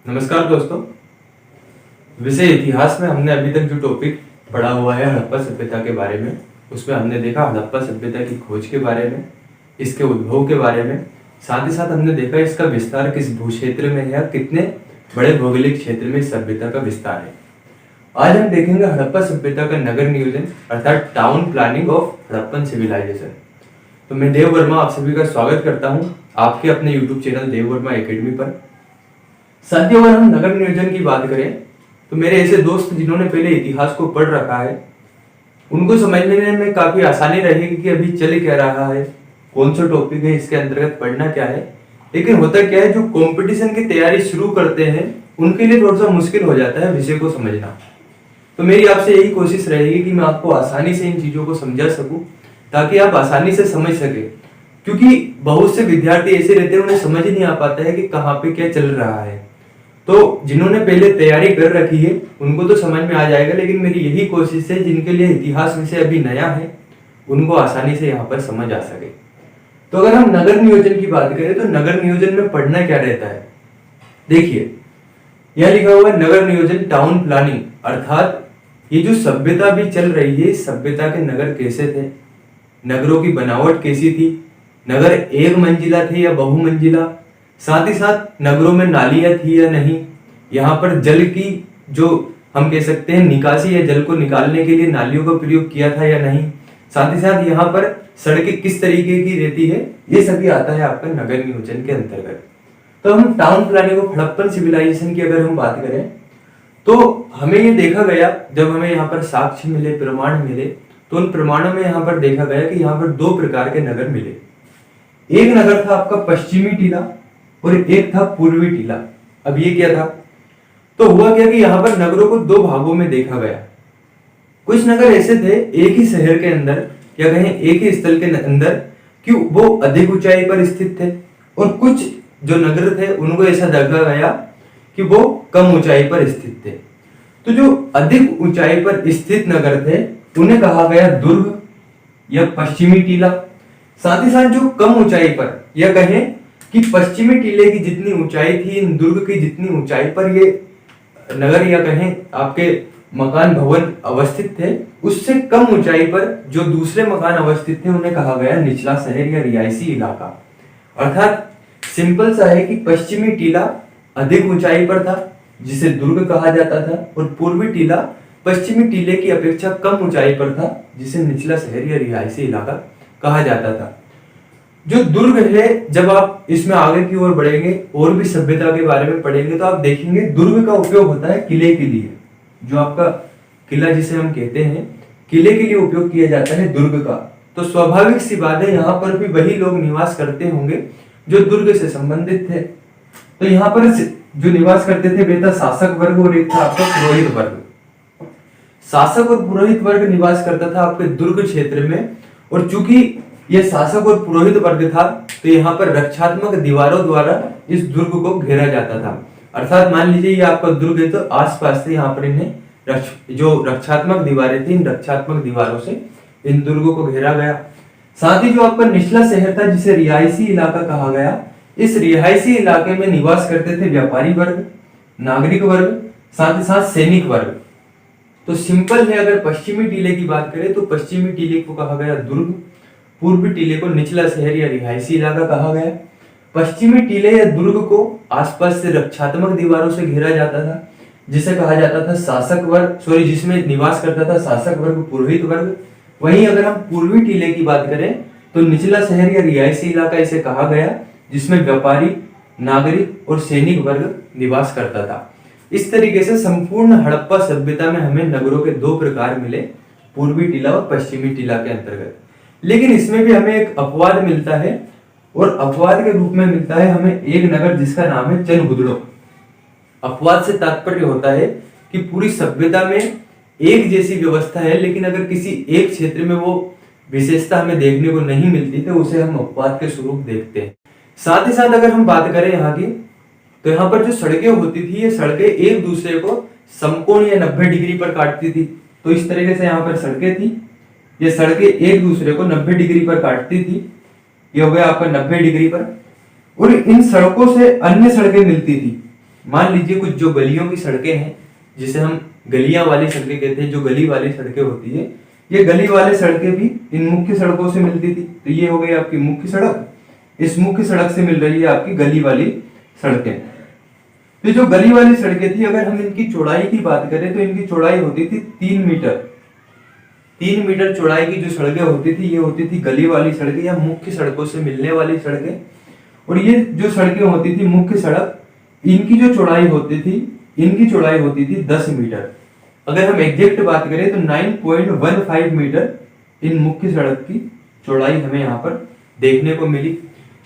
नमस्कार दोस्तों। विषय इतिहास में हमने अभी तक जो टॉपिक पढ़ा हुआ है हड़प्पा सभ्यता के बारे में, उसमें हमने देखा हड़प्पा सभ्यता की खोज के बारे में, इसके उद्भव के बारे में, साथ ही साथ हमने देखा इसका विस्तार किस भू क्षेत्र में है या कितने बड़े भौगोलिक क्षेत्र में इस सभ्यता का विस्तार है। आज हम देखेंगे हड़प्पा सभ्यता का नगर नियोजन अर्थात town planning of Harappan civilisation. तो मैं देव वर्मा आप सभी का स्वागत करता हूं आपके अपने YouTube चैनल देव वर्मा एकेडमी पर। साथियों, अगर हम नगर नियोजन की बात करें तो मेरे ऐसे दोस्त जिन्होंने पहले इतिहास को पढ़ रखा है उनको समझने में काफी आसानी रहेगी कि अभी चल क्या रहा है, कौन सा टॉपिक है, इसके अंतर्गत पढ़ना क्या है। लेकिन होता क्या है, जो कंपटीशन की तैयारी शुरू करते हैं उनके लिए थोड़ा सा मुश्किल हो जाता है विषय को समझना। तो मेरी आपसे यही कोशिश रहेगी कि मैं आपको आसानी से इन चीजों को समझा सकूं ताकि आप आसानी से समझ सके, क्योंकि बहुत से विद्यार्थी ऐसे रहते हैं उन्हें समझ ही नहीं आ पाता है कि कहाँ पे क्या चल रहा है। तो जिन्होंने पहले तैयारी कर रखी है उनको तो समझ में आ जाएगा, लेकिन मेरी यही कोशिश है जिनके लिए इतिहास विषय अभी नया है उनको आसानी से यहाँ पर समझ आ सके। तो अगर हम नगर नियोजन की बात करें तो नगर नियोजन में पढ़ना क्या रहता है, देखिए यह लिखा हुआ है नगर नियोजन टाउन प्लानिंग, अर्थात ये जो सभ्यता भी चल रही है इस सभ्यता के नगर कैसे थे, नगरों की बनावट कैसी थी, नगर एक मंजिला थे या बहुमंजिला, साथ ही साथ नगरों में नालियां थी या नहीं, यहाँ पर जल की जो हम कह सकते हैं निकासी या जल को निकालने के लिए नालियों का प्रयोग किया था या नहीं, साथ ही साथ यहाँ पर सड़कें किस तरीके की रहती है, ये सभी आता है आपका नगर नियोजन के अंतर्गत। तो हम town planning of Harappan civilisation की अगर हम बात करें तो हमें ये देखा गया, जब हमें यहाँ पर साक्ष्य मिले, प्रमाण मिले, तो उन प्रमाणों में यहाँ पर देखा गया कि यहाँ पर दो प्रकार के नगर मिले। एक नगर था आपका पश्चिमी टीला और एक था पूर्वी टीला। अब ये क्या था, तो हुआ क्या कि यहाँ पर नगरों को दो भागों में देखा गया। कुछ नगर ऐसे थे एक ही शहर के अंदर या कहें एक ही स्थल के अंदर कि वो अधिक ऊंचाई पर स्थित थे, और कुछ जो नगर थे उनको ऐसा देखा गया कि वो कम ऊंचाई पर स्थित थे। तो जो अधिक ऊंचाई पर स्थित नगर थे उन्हें कहा गया दुर्ग या पश्चिमी टीला। साथ ही साथ जो कम ऊंचाई पर या कहें कि पश्चिमी टीले की जितनी ऊंचाई थी, इन दुर्ग की जितनी ऊंचाई पर ये नगर या कहें आपके मकान भवन अवस्थित थे, उससे कम ऊंचाई पर जो दूसरे मकान अवस्थित थे उन्हें कहा गया निचला शहर या रिहायशी इलाका। अर्थात सिंपल सा है कि पश्चिमी टीला अधिक ऊंचाई पर था जिसे दुर्ग कहा जाता था, और पूर्वी टीला पश्चिमी टीले की अपेक्षा कम ऊंचाई पर था जिसे निचला शहर या रिहायशी इलाका कहा जाता था। जो दुर्ग है, जब आप इसमें आगे की ओर बढ़ेंगे और भी सभ्यता के बारे में पढ़ेंगे तो आप देखेंगे दुर्ग का उपयोग होता है किले के लिए। जो आपका किला जिसे हम कहते हैं, किले के लिए उपयोग किया जाता है दुर्ग का। तो स्वाभाविक सी बात है यहाँ पर भी वही लोग निवास करते होंगे जो दुर्ग से संबंधित थे। तो यहाँ पर जो निवास करते थे वे था शासक वर्ग और एक था आपका पुरोहित वर्ग। शासक और पुरोहित वर्ग निवास करता था आपके दुर्ग क्षेत्र में, और चूंकि यह शासक और पुरोहित वर्ग था तो यहाँ पर रक्षात्मक दीवारों द्वारा इस दुर्ग को घेरा जाता था। अर्थात मान लीजिए ये आपका दुर्ग है तो आसपास से यहाँ पर इन्हें जो रक्षात्मक दीवारें थी, इन रक्षात्मक दीवारों से इन दुर्गों को घेरा गया। साथ ही जो आपका निचला शहर था जिसे रिहायशी इलाका कहा गया, इस रिहायशी इलाके में निवास करते थे व्यापारी वर्ग, नागरिक वर्ग, साथ ही साथ सैनिक वर्ग। तो सिंपल है, अगर पश्चिमी टीले की बात करें तो पश्चिमी टीले को कहा गया दुर्ग, पूर्वी टीले को निचला शहर या रिहायशी इलाका कहा गया। पश्चिमी टीले या दुर्ग को आसपास से रक्षात्मक दीवारों से घेरा जाता था जिसे कहा जाता था शासक वर्ग, जिसमें निवास करता था शासक वर्ग, पुरोहित वर्ग। वहीं अगर हम पूर्वी टीले की बात करें तो निचला शहर या रिहायशी इलाका इसे कहा गया जिसमें व्यापारी, नागरिक और सैनिक वर्ग निवास करता था। इस तरीके से संपूर्ण हड़प्पा सभ्यता में हमें नगरों के दो प्रकार मिले, पूर्वी टीला और पश्चिमी टीला के अंतर्गत। लेकिन इसमें भी हमें एक अपवाद मिलता है, और अपवाद के रूप में मिलता है हमें एक नगर जिसका नाम है चनगुदड़ो। अपवाद से तात्पर्य होता है कि पूरी सभ्यता में एक जैसी व्यवस्था है, लेकिन अगर किसी एक क्षेत्र में वो विशेषता हमें देखने को नहीं मिलती तो उसे हम अपवाद के स्वरूप देखते हैं। साथ ही साथ अगर हम बात करें यहाँ की, तो यहाँ पर जो सड़कें होती थी ये सड़कें एक दूसरे को समकोण या 90 डिग्री पर काटती थी। तो इस तरीके से यहाँ पर सड़कें थी, ये सड़कें एक दूसरे को 90 डिग्री पर काटती थी। ये हो गया आपका 90 डिग्री पर, और इन सड़कों से अन्य सड़कें मिलती थी मान लीजिए कुछ जो गलियों की सड़कें हैं, जिसे हम गलियां वाली सड़कें कहते हैं, जो गली वाली सड़कें होती है, ये गली वाली सड़कें भी इन मुख्य सड़कों से मिलती थी। तो ये हो गई आपकी मुख्य सड़क, इस मुख्य सड़क से मिल रही है आपकी गली वाली सड़कें। तो जो गली वाली सड़कें थी, अगर हम इनकी चौड़ाई की बात करें तो इनकी चौड़ाई होती थी 3 मीटर। 3 मीटर चौड़ाई की जो सड़कें होती थी, ये होती थी गली वाली सड़कें या मुख्य सड़कों से मिलने वाली सड़कें। और ये जो सड़कें होती थी मुख्य सड़क, इनकी जो चौड़ाई होती थी, इनकी चौड़ाई होती थी 10 मीटर। अगर हम एग्जैक्ट बात करें तो 9.15 मीटर इन मुख्य सड़क की चौड़ाई हमें यहाँ पर देखने को मिली।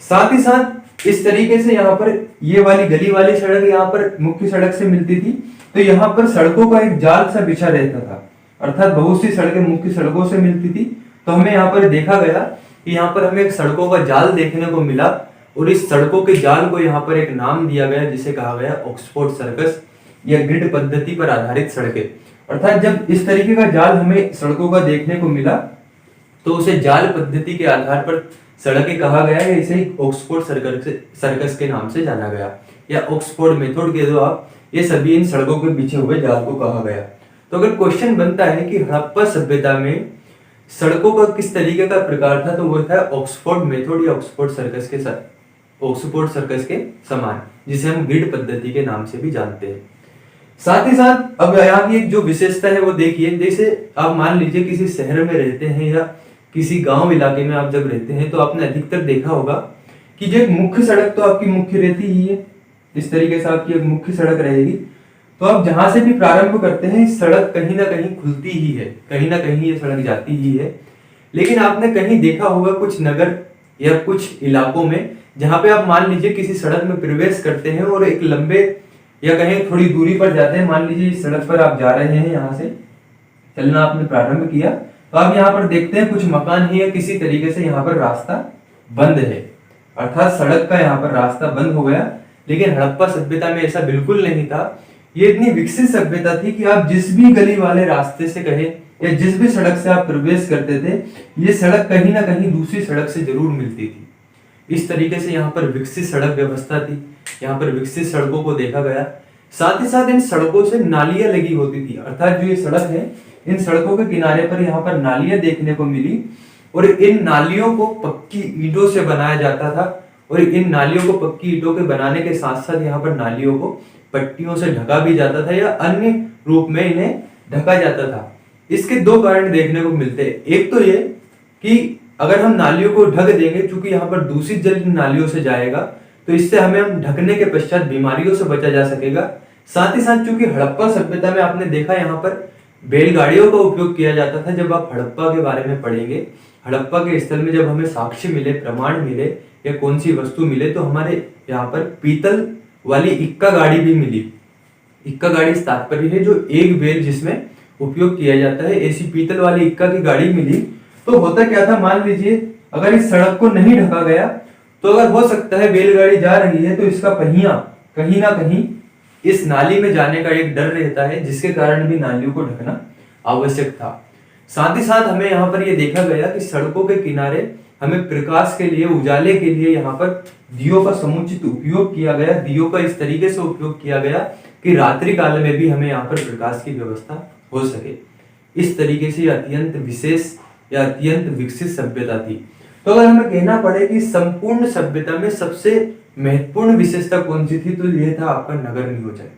साथ ही साथ इस तरीके से यहाँ पर ये वाली गली वाली सड़क यहाँ पर मुख्य सड़क से मिलती थी, तो यहाँ पर सड़कों का एक जाल सा बिछा रहता था, अर्थात बहुत सी सड़कें मुख्य सड़कों से मिलती थी। तो हमें यहाँ पर देखा गया कि यहाँ पर हमें एक सड़कों का जाल देखने को मिला, और इस सड़कों के जाल को यहाँ पर एक नाम दिया गया जिसे कहा गया ऑक्सफोर्ड सर्कस या ग्रिड पद्धति पर आधारित सड़कें। अर्थात जब इस तरीके का जाल हमें सड़कों का देखने को मिला तो उसे जाल पद्धति के आधार पर सड़कें कहा गया है, इसे ऑक्सफोर्ड सर्कस के नाम से जाना गया, या ऑक्सफोर्ड मेथड के दो आप, ये सभी इन सड़कों के पीछे हुए जाल को कहा गया। तो अगर क्वेश्चन बनता है कि हड़प्पा सभ्यता में सड़कों का किस तरीके का प्रकार था, तो वो था ऑक्सफोर्ड मेथड या ऑक्सफोर्ड सर्कस के समान, जिसे हम ग्रिड पद्धति के नाम से भी जानते हैं। साथ ही साथ अब यहाँ की एक जो विशेषता है वो देखिए, जैसे आप मान लीजिए किसी शहर में रहते हैं या किसी गांव इलाके में आप जब रहते हैं, तो आपने अधिकतर देखा होगा कि जो एक मुख्य सड़क तो आपकी मुख्य रहती ही है, इस तरीके से आपकी एक मुख्य सड़क रहेगी। तो आप जहां से भी प्रारंभ करते हैं, इस सड़क कहीं ना कहीं खुलती ही है, कहीं ना कहीं ये सड़क जाती ही है। लेकिन आपने कहीं देखा होगा कुछ नगर या कुछ इलाकों में जहां पे आप मान लीजिए किसी सड़क में प्रवेश करते हैं और एक लंबे या कहीं थोड़ी दूरी पर जाते हैं, मान लीजिए इस सड़क पर आप जा रहे हैं, यहाँ से चलना आपने प्रारंभ किया, तो आप यहाँ पर देखते हैं कुछ मकान है या किसी तरीके से यहाँ पर रास्ता बंद है, अर्थात सड़क का यहाँ पर रास्ता बंद हो गया। लेकिन हड़प्पा सभ्यता में ऐसा बिल्कुल नहीं था। ये इतनी विकसित सभ्यता थी कि आप जिस भी गली वाले रास्ते से कहे या जिस भी सड़क से आप प्रवेश करते थे, ये सड़क कहीं ना कहीं दूसरी सड़क से जरूर मिलती थी। इस तरीके से यहाँ पर विकसित सड़क व्यवस्था थी, यहाँ पर विकसित सड़कों को देखा गया। साथ ही साथ इन सड़कों से नालियां लगी होती थी, अर्थात जो ये सड़क है, इन सड़कों के किनारे पर यहाँ पर नालियां देखने को मिली, और इन नालियों को पक्की ईंटों से बनाया जाता था। और इन नालियों को पक्की ईंटों के बनाने के साथ साथ यहाँ पर नालियों को पट्टियों से ढका भी जाता था या अन्य रूप में इन्हें ढका जाता था। इसके दो कारण देखने को मिलते हैं। एक तो ये कि अगर हम नालियों को ढक देंगे, चूंकि यहाँ पर दूषित जल नालियों से जाएगा, तो इससे हमें हम ढकने के पश्चात बीमारियों से बचा जा सकेगा। साथ ही साथ चूंकि हड़प्पा सभ्यता में आपने देखा यहाँ पर बैलगाड़ियों का उपयोग किया जाता था। जब आप हड़प्पा के बारे में पढ़ेंगे, हड़प्पा के स्थल में जब हमें साक्ष्य मिले, प्रमाण मिले या कौन सी वस्तु मिले, तो हमारे यहाँ पर पीतल वाली इक्का गाड़ी भी मिली। इक्का गाड़ी इस तात्पर्य है जो एक बैल जिसमें उपयोग किया जाता है, ऐसी पीतल वाली इक्का की गाड़ी मिली। तो होता क्या था, मान लीजिए अगर इस सड़क को नहीं ढका गया, तो अगर हो सकता है बैलगाड़ी जा रही है तो इसका पहिया कहीं ना कहीं इस नाली में जाने का एक डर रहता है, जिसके कारण भी नालियों को ढकना आवश्यक था। साथ ही साथ हमें यहाँ पर यह देखा गया कि सड़कों के किनारे हमें प्रकाश के लिए, उजाले के लिए यहाँ पर दियों का समुचित उपयोग किया गया। दियों का इस तरीके से उपयोग किया गया कि रात्रि काल में भी हमें यहाँ पर प्रकाश की व्यवस्था हो सके। इस तरीके से अत्यंत विशेष या अत्यंत विकसित सभ्यता थी। तो अगर हमें कहना पड़े कि संपूर्ण सभ्यता में सबसे महत्वपूर्ण विशेषता कौन सी थी, तो यह था आपका नगर नियोजन।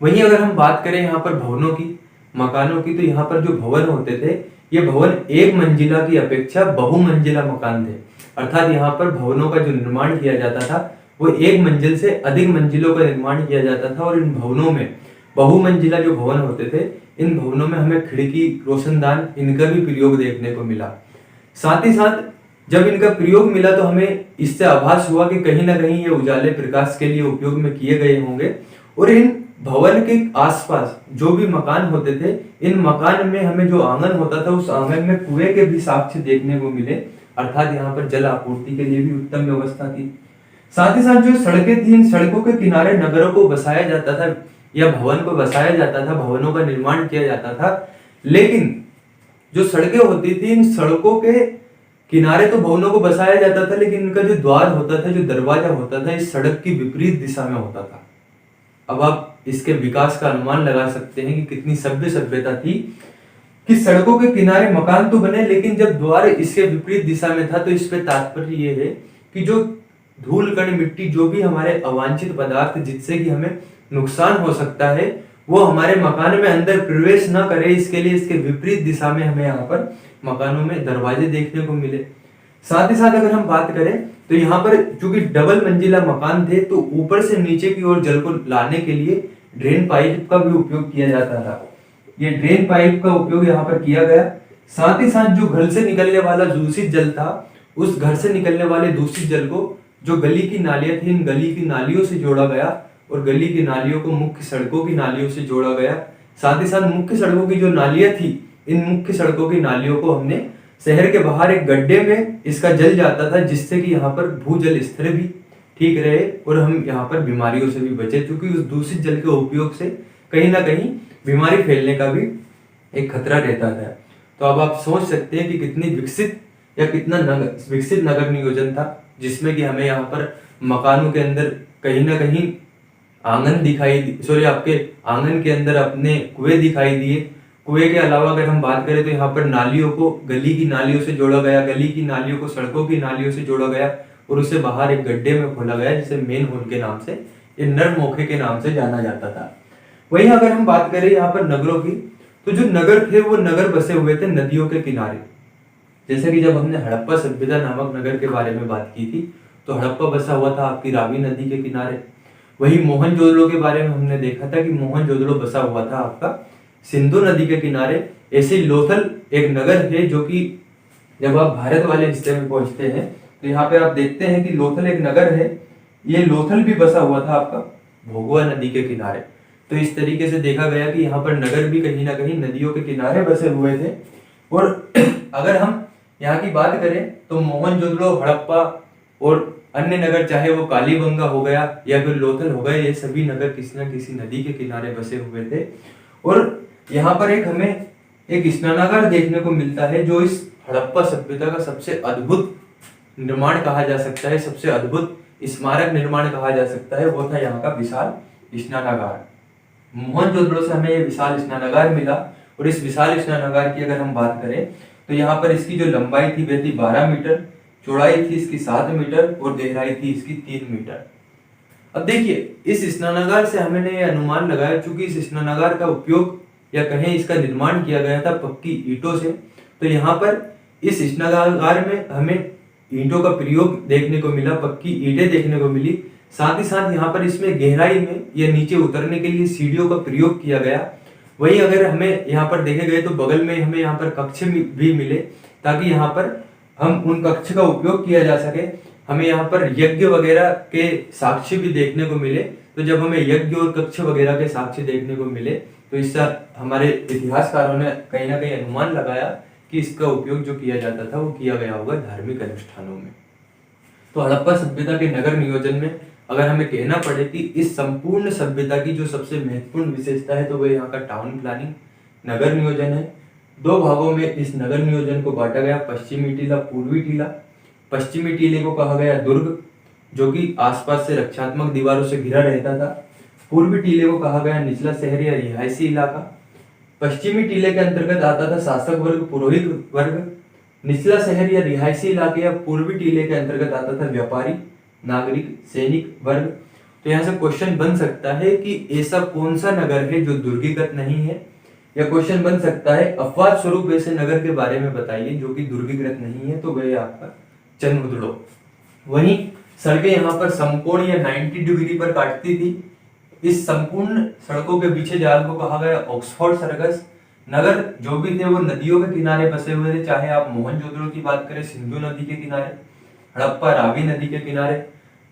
वहीं अगर हम बात करें यहाँ पर भवनों की, मकानों की, तो यहाँ पर जो भवन होते थे, ये भवन एक मंजिला की अपेक्षा बहुमंजिला मकान थे। अर्थात यहाँ पर भवनों का जो निर्माण किया जाता था वो एक मंजिल से अधिक मंजिलों का निर्माण किया जाता था। और इन भवनों में बहुमंजिला जो भवन होते थे, इन भवनों में हमें खिड़की, रोशनदान, इनका भी प्रयोग देखने को मिला। साथ ही साथ जब इनका प्रयोग मिला तो हमें इससे आभास हुआ कि कहीं ना कहीं ये उजाले प्रकाश के लिए उपयोग में किए गए होंगे। और इन भवन के आसपास जो भी मकान होते थे, इन मकान में हमें जो आंगन होता था, उस आंगन में कुएं के भी साक्ष्य देखने को मिले, अर्थात यहाँ पर जल आपूर्ति के लिए भी उत्तम व्यवस्था थी। साथ ही साथ जो सड़कें थी, इन सड़कों के किनारे नगरों को बसाया जाता था या भवन को बसाया जाता था, भवनों का निर्माण किया जाता था। लेकिन जो सड़कें होती थी, इन सड़कों के किनारे तो भवनों को बसाया जाता था, लेकिन इनका जो द्वार होता था, जो दरवाजा होता था, इस सड़क की विपरीत दिशा में होता था। अब आप इसके विकास का अनुमान लगा सकते हैं कि कितनी सभ्य सभ्यता थी कि सड़कों के किनारे मकान तो बने, लेकिन जब द्वार इसके विपरीत दिशा में था, तो इस पे तात्पर्य ये है कि जो धूल कण मिट्टी, जो भी हमारे अवांछित पदार्थ जिससे कि हमें नुकसान हो सकता है, वो हमारे मकान में अंदर प्रवेश ना करे, इसके लिए इसके विपरीत दिशा में हमें यहाँ पर मकानों में दरवाजे देखने को मिले। साथ ही साथ अगर हम बात करें तो यहाँ पर चूंकि डबल मंजिला मकान थे, तो ऊपर से नीचे की ओर जल को लाने के लिए ड्रेन पाइप का भी उपयोग किया जाता था। ये ड्रेन पाइप का उपयोग यहाँ पर किया गया। साथ ही साथ जो घर से निकलने वाला दूषित जल था, उस घर से निकलने वाले दूषित जल को जो गली की नालियां थी, इन गली की नालियों से जोड़ा गया और गली की नालियों को मुख्य सड़कों की नालियों से जोड़ा गया। साथ ही साथ मुख्य सड़कों की जो नालियां थी, इन मुख्य सड़कों की नालियों को हमने शहर के बाहर एक गड्ढे में इसका जल जाता था, जिससे कि यहाँ पर भूजल स्तर भी ठीक रहे और हम यहाँ पर बीमारियों से भी बचे, क्योंकि उस दूषित जल के उपयोग से कहीं ना कहीं बीमारी फैलने का भी एक खतरा रहता था। तो अब आप सोच सकते हैं कि कितनी विकसित या कितना विकसित नगर नियोजन था, जिसमें कि हमें यहाँ पर मकानों के अंदर कहीं ना कहीं आंगन आपके आंगन के अंदर अपने कुएं दिखाई दिए। कुएं के अलावा अगर हम बात करें तो यहाँ पर नालियों को गली की नालियों से जोड़ा गया, गली की नालियों को सड़कों की नालियों से जोड़ा गया और उसे बाहर एक गड्ढे में खोला गया, जिसे मेन होल के नाम से, ये नर मोखे के नाम से जाना जाता था। वहीं अगर हम बात करें यहाँ पर नगरों की, तो जो नगर थे वो नगर बसे हुए थे नदियों के किनारे। जैसे कि जब हमने हड़प्पा सभ्यता नामक नगर के बारे में बात की थी, तो हड़प्पा बसा हुआ था आपकी रावी नदी के किनारे। वही मोहनजोदड़ो के बारे में हमने देखा था कि मोहनजोदड़ो बसा हुआ था आपका सिंधु नदी के किनारे। ऐसे लोथल एक नगर है, जो कि जब आप भारत वाले हिस्से में पहुंचते हैं तो यहाँ पे आप देखते हैं कि लोथल एक नगर है। ये लोथल भी बसा हुआ था आपका भोगवा नदी के किनारे। तो इस तरीके से देखा गया कि यहाँ पर नगर भी कहीं ना कहीं नदियों के किनारे बसे हुए थे। और अगर हम यहाँ की बात करें तो मोहनजोदड़ो, हड़प्पा और अन्य नगर, चाहे वो कालीबंगा हो गया या फिर लोथल हो गया, ये सभी नगर किसी न किसी नदी के किनारे बसे हुए थे। और यहाँ पर हमें एक स्नानागार देखने को मिलता है, जो इस हड़प्पा सभ्यता का सबसे अद्भुत निर्माण कहा जा सकता है, सबसे अद्भुत स्मारक निर्माण कहा जा सकता है। वो था यहाँ का विशाल स्नानागार। मोहनजोदड़ो से हमें ये विशाल स्नानागार मिला। और इस विशाल स्नानागार की अगर हम बात करें तो यहाँ पर इसकी जो लंबाई थी वह थी 12 मीटर, चौड़ाई थी इसकी 7 मीटर और गहराई थी इसकी 3 मीटर। अब देखिए, इस स्नानागार से हमने ये अनुमान लगाया, चूंकि इस स्नानागार का उपयोग या कहें इसका निर्माण किया गया था पक्की ईंटों से, तो यहाँ पर इस स्नानागार में हमें ईंटों का प्रयोग देखने को मिला, पक्की ईंटें देखने को मिली। साथ ही साथ यहाँ पर इसमें गहराई में या नीचे उतरने के लिए सीढ़ियों का प्रयोग किया गया। वहीं अगर हमें यहाँ पर देखे गए तो बगल में हमें यहाँ पर कक्ष भी मिले, ताकि यहाँ पर हम उन कक्ष का उपयोग किया जा सके। हमें यहाँ पर यज्ञ वगैरह के साक्ष्य भी देखने को मिले। तो जब हमें यज्ञ और कक्ष वगैरह के साक्ष्य देखने को मिले, तो इससे हमारे इतिहासकारों ने कहीं ना कहीं अनुमान लगाया कि इसका उपयोग जो किया जाता था वो किया गया होगा धार्मिक अनुष्ठानों में। तो हड़प्पा सभ्यता के नगर नियोजन में अगर हमें कहना पड़े कि इस संपूर्ण सभ्यता की जो सबसे महत्वपूर्ण विशेषता है, तो वह यहाँ का टाउन प्लानिंग, नगर नियोजन है। 2 भागों में इस नगर नियोजन को बांटा गया, पश्चिमी टीला, पूर्वी टीला। पश्चिमी टीले को कहा गया दुर्ग, जो कि आसपास से रक्षात्मक दीवारों से घिरा रहता था। पूर्वी टीले को कहा गया निचला शहर या रिहायशी इलाका। पश्चिमी टीले के अंतर्गत आता था शासक वर्ग, पुरोहित वर्ग। निचला शहर या रिहायशी इलाके या पूर्वी टीले के अंतर्गत आता था व्यापारी, नागरिक, सैनिक वर्ग। तो यहाँ से क्वेश्चन बन सकता है कि ऐसा कौन सा नगर है जो दुर्गीकृत नहीं है, या क्वेश्चन बन सकता है अपवाद स्वरूप ऐसे नगर के बारे में बताइए जो कि दुर्गीकृत नहीं है, तो वह आपका चंद्रगुप्त। वहीं सड़कें यहाँ पर समकोण या 90 डिग्री पर काटती थी। इस संपूर्ण सड़कों के पीछे जाल को कहा गया ऑक्सफोर्ड सर्कस। नगर जो भी थे वो नदियों के किनारे बसे हुए थे, चाहे आप मोहनजोदड़ो की बात करें सिंधु नदी के किनारे, हड़प्पा रावी नदी के किनारे,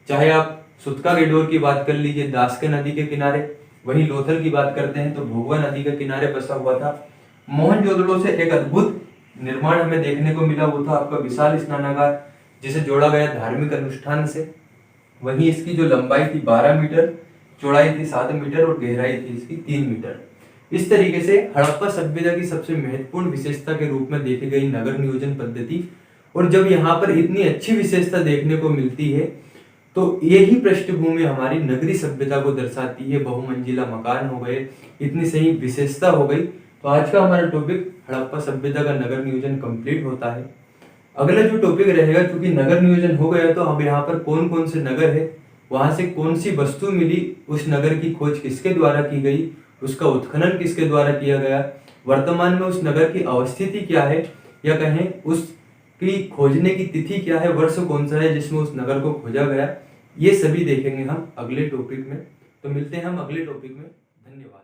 चाहे आप सुतका गेडोर की बात कर लीजिए दास्के नदी के किनारे, वहीं लोथल की बात करते हैं तो भोगवा नदी के किनारे बसा हुआ था। मोहनजोदड़ो से एक अद्भुत निर्माण हमें देखने को मिला, वो था आपका विशाल स्नानागार, जिसे जोड़ा गया धार्मिक अनुष्ठान से। वहीं इसकी जो लंबाई थी 12 मीटर, चौड़ाई थी 7 मीटर और गहराई थी इसकी 3 मीटर। इस तरीके से हड़प्पा सभ्यता की सबसे महत्वपूर्ण विशेषता के रूप में देखी गई नगर नियोजन पद्धति। और जब यहाँ पर इतनी अच्छी विशेषता देखने को मिलती है, तो यही पृष्ठभूमि हमारी नगरी सभ्यता को दर्शाती है। बहुमंजिला मकान हो गए, इतनी सही विशेषता हो गई। तो आज का हमारा टॉपिक हड़प्पा सभ्यता का नगर नियोजन कंप्लीट होता है। अगला जो टॉपिक रहेगा, क्योंकि नगर नियोजन हो गया तो अब यहाँ पर कौन कौन से नगर है, वहां से कौन सी वस्तु मिली, उस नगर की खोज किसके द्वारा की गई, उसका उत्खनन किसके द्वारा किया गया, वर्तमान में उस नगर की अवस्थिति क्या है, या कहें उसकी खोजने की तिथि क्या है, वर्ष कौन सा है जिसमें उस नगर को खोजा गया, ये सभी देखेंगे हम अगले टॉपिक में। तो मिलते हैं हम अगले टॉपिक में। धन्यवाद।